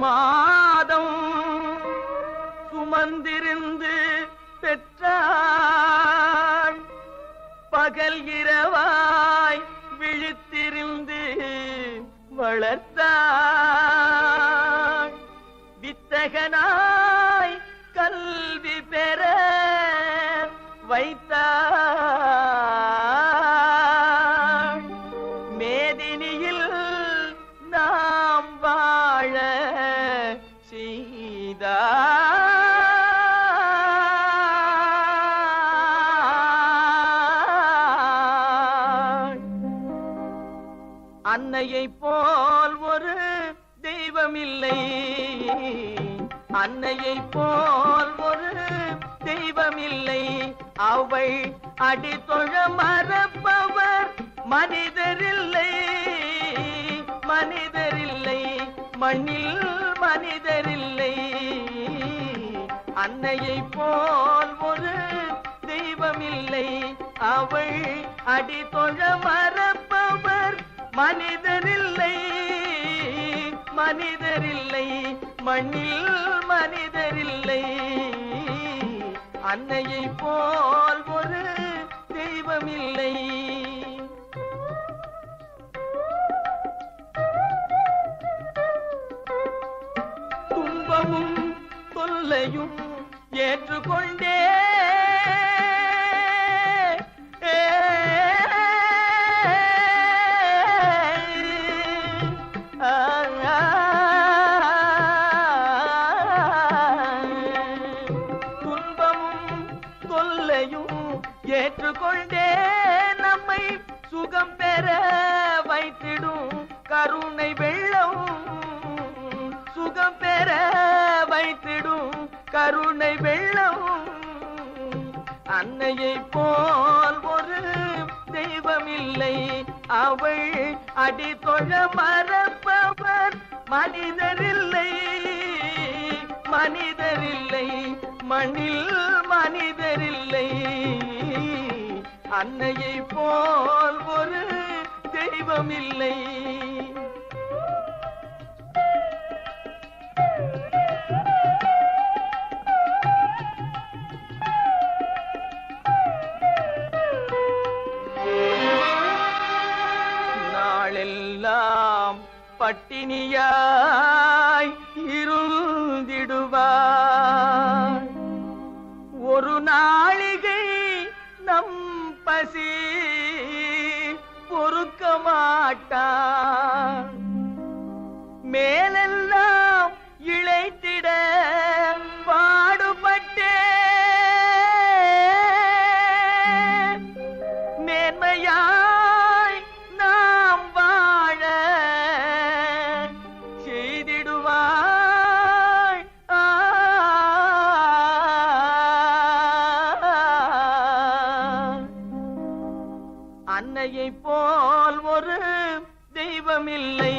மாதம் சுமந்திருந்து பெற்றாள். பகல் இரவாய் விழித்திருந்து வளர்த்தாள். வித்தகனாய் கல்வி பெற வைத்தாள். மேதினியில் நாம் வாழ செய்தாள். அன்னையை போல் ஒரு தெய்வமில்லை, அன்னையை போல் ஒரு தெய்வமில்லை. அவள் அடித்தொழ மறப்பவர் மனிதரில்லை, மனிதரில்லை, மண்ணில் மனிதரில்லை. அன்னையை போல் ஒரு தெய்வமில்லை. அவள் அடித்தொழ மறப்பவர் மனிதரில்லை, மனிதரில்லை, மண்ணில் மனிதரில்லை. அன்னையை போல் ஒரு தெய்வமில்லை. துன்பமும் தொல்லையும் ஏற்றுக்கொண்டே ஏற்றுக்கொண்டே நம்மை சுகம் பெற வைத்திடும் கருணை வெள்ளம், சுகம் பெற வைத்திடும் கருணை வெள்ளம். அன்னையை போல் ஒரு தெய்வமில்லை. அவள் அடித்தொழ மறப்பவர் மனிதரில்லை, மனிதரில்லை, மண்ணில் மனிதரில்லை. அன்னையை போல் ஒரு தெய்வமில்லை. நாளெல்லாம் பட்டினியாய் இருந்திடுவார். ஒரு நாளிகை நம் பசி பொறுக்க மாட்டார். மேலெல்லாம் இழைத்திட பாடுபட்டே மேன்மையாய் நாம் வாழ செய்திடுவாய். அன்னையை போல் ஒரு தெய்வமில்லை,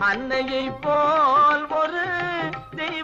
அன்னையை போல்